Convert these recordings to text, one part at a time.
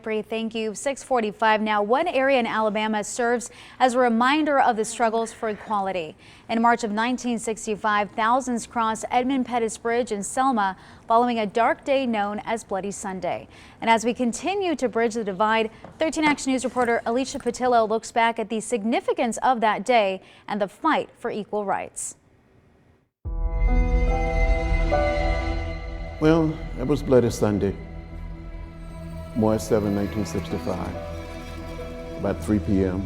Great, thank you. 6:45 now. One area in Alabama serves as a reminder of the struggles for equality. In March of 1965, thousands crossed Edmund Pettus Bridge in Selma following a dark day known as Bloody Sunday. And as we continue to bridge the divide, 13 Action News reporter Alicia Patillo looks back at the significance of that day and the fight for equal rights. Well, it was Bloody Sunday, March 7, 1965, about 3 p.m.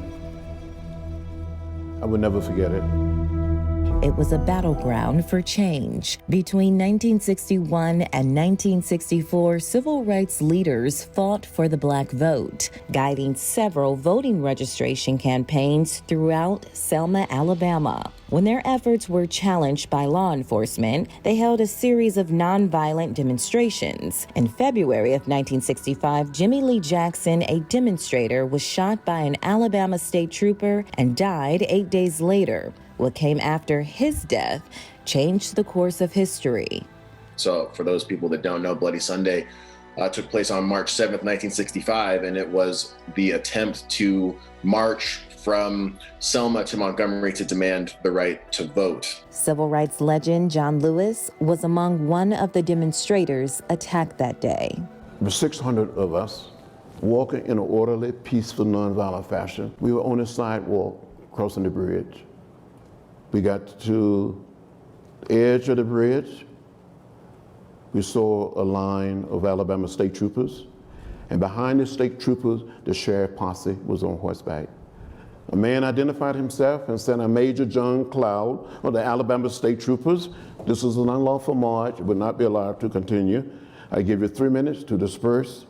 I would never forget it. It was a battleground for change. Between 1961 and 1964, civil rights leaders fought for the black vote, guiding several voting registration campaigns throughout Selma, Alabama. When their efforts were challenged by law enforcement, they held a series of nonviolent demonstrations. In February of 1965, Jimmy Lee Jackson, a demonstrator, was shot by an Alabama state trooper and died 8 days later. What came after his death changed the course of history. So for those people that don't know, Bloody Sunday took place on March 7th, 1965, and it was the attempt to march from Selma to Montgomery to demand the right to vote. Civil rights legend John Lewis was among one of the demonstrators attacked that day. There were 600 of us walking in an orderly, peaceful, nonviolent fashion. We were on a sidewalk crossing the bridge. We got to the edge of the bridge. We saw a line of Alabama state troopers, and behind the state troopers, the sheriff posse was on horseback. A man identified himself and said, "I'm Major John Cloud of the Alabama State Troopers. This is an unlawful march. It would not be allowed to continue. I give you 3 minutes to disperse,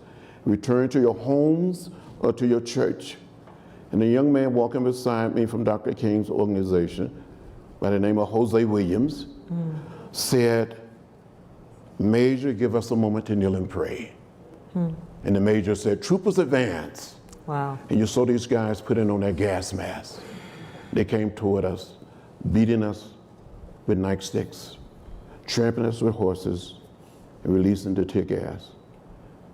return to your homes or to your church." And a young man walking beside me from Dr. King's organization by the name of Jose Williams said, "Major, give us a moment to kneel and pray." And the major said, "Troopers advance." Wow. And you saw these guys putting on their gas masks. They came toward us, beating us with nightsticks, trampling us with horses, and releasing the tear gas.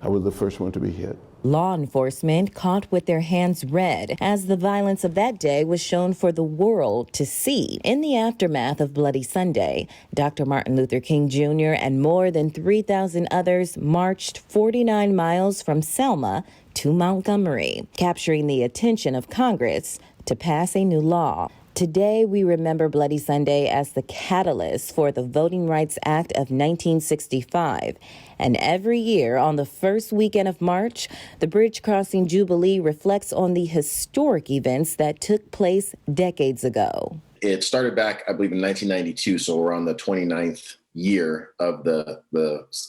I was the first one to be hit. Law enforcement caught with their hands red as the violence of that day was shown for the world to see. In the aftermath of Bloody Sunday, Dr. Martin Luther King Jr. and more than 3,000 others marched 49 miles from Selma to Montgomery, capturing the attention of Congress to pass a new law. Today, we remember Bloody Sunday as the catalyst for the Voting Rights Act of 1965. And every year, on the first weekend of March, the Bridge Crossing Jubilee reflects on the historic events that took place decades ago. It started back, I believe, in 1992, so we're on the 29th year of the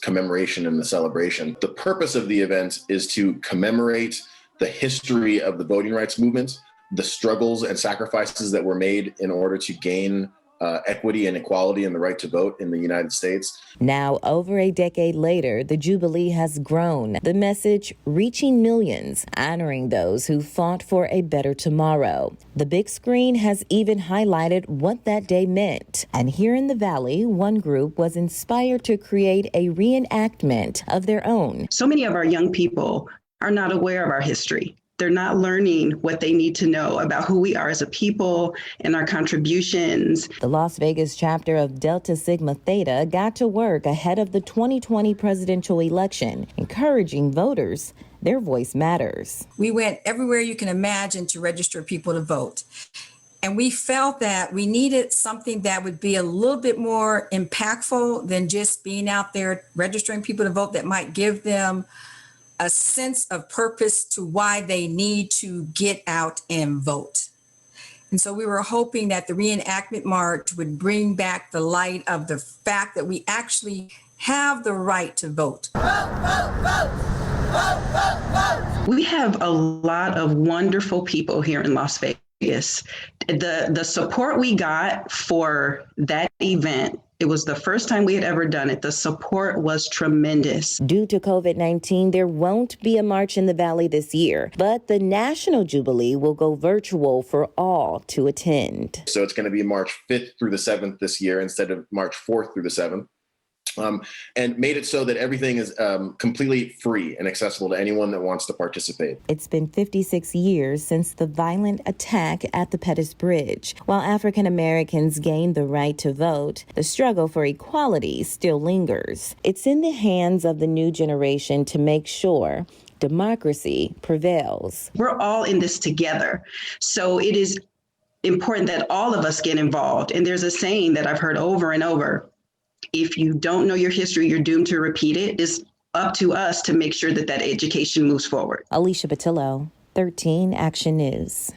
commemoration and the celebration. The purpose of the event is to commemorate the history of the voting rights movement, the struggles and sacrifices that were made in order to gain equity and equality and the right to vote in the United States. Now, over a decade later, the Jubilee has grown. The message reaching millions, honoring those who fought for a better tomorrow. The big screen has even highlighted what that day meant. And here in the Valley, one group was inspired to create a reenactment of their own. So many of our young people are not aware of our history. They're not learning what they need to know about who we are as a people and our contributions. The Las Vegas chapter of Delta Sigma Theta got to work ahead of the 2020 presidential election, encouraging voters their voice matters. We went everywhere you can imagine to register people to vote. And we felt that we needed something that would be a little bit more impactful than just being out there registering people to vote, that might give them a sense of purpose to why they need to get out and vote. And so we were hoping that the reenactment march would bring back the light of the fact that we actually have the right to vote. Vote, vote, vote. Vote, vote, vote. We have a lot of wonderful people here in Las Vegas. The support we got for that event, it was the first time we had ever done it. The support was tremendous. Due to COVID-19, there won't be a march in the Valley this year, but the National Jubilee will go virtual for all to attend. So it's going to be March 5th through the 7th this year instead of March 4th through the 7th. and made it so that everything is completely free and accessible to anyone that wants to participate. It's been 56 years since the violent attack at the Pettus Bridge. While African Americans gained the right to vote, the struggle for equality still lingers. It's in the hands of the new generation to make sure democracy prevails. We're all in this together. So it is important that all of us get involved. And there's a saying that I've heard over and over: if you don't know your history, you're doomed to repeat it. It's up to us to make sure that that education moves forward. Alicia Patillo, 13 Action News.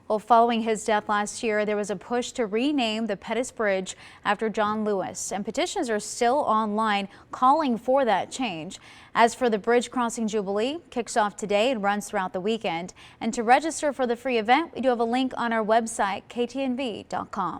Well, following his death last year, there was a push to rename the Pettus Bridge after John Lewis, and petitions are still online calling for that change. As for the Bridge Crossing Jubilee, kicks off today and runs throughout the weekend. And to register for the free event, we do have a link on our website, ktnv.com.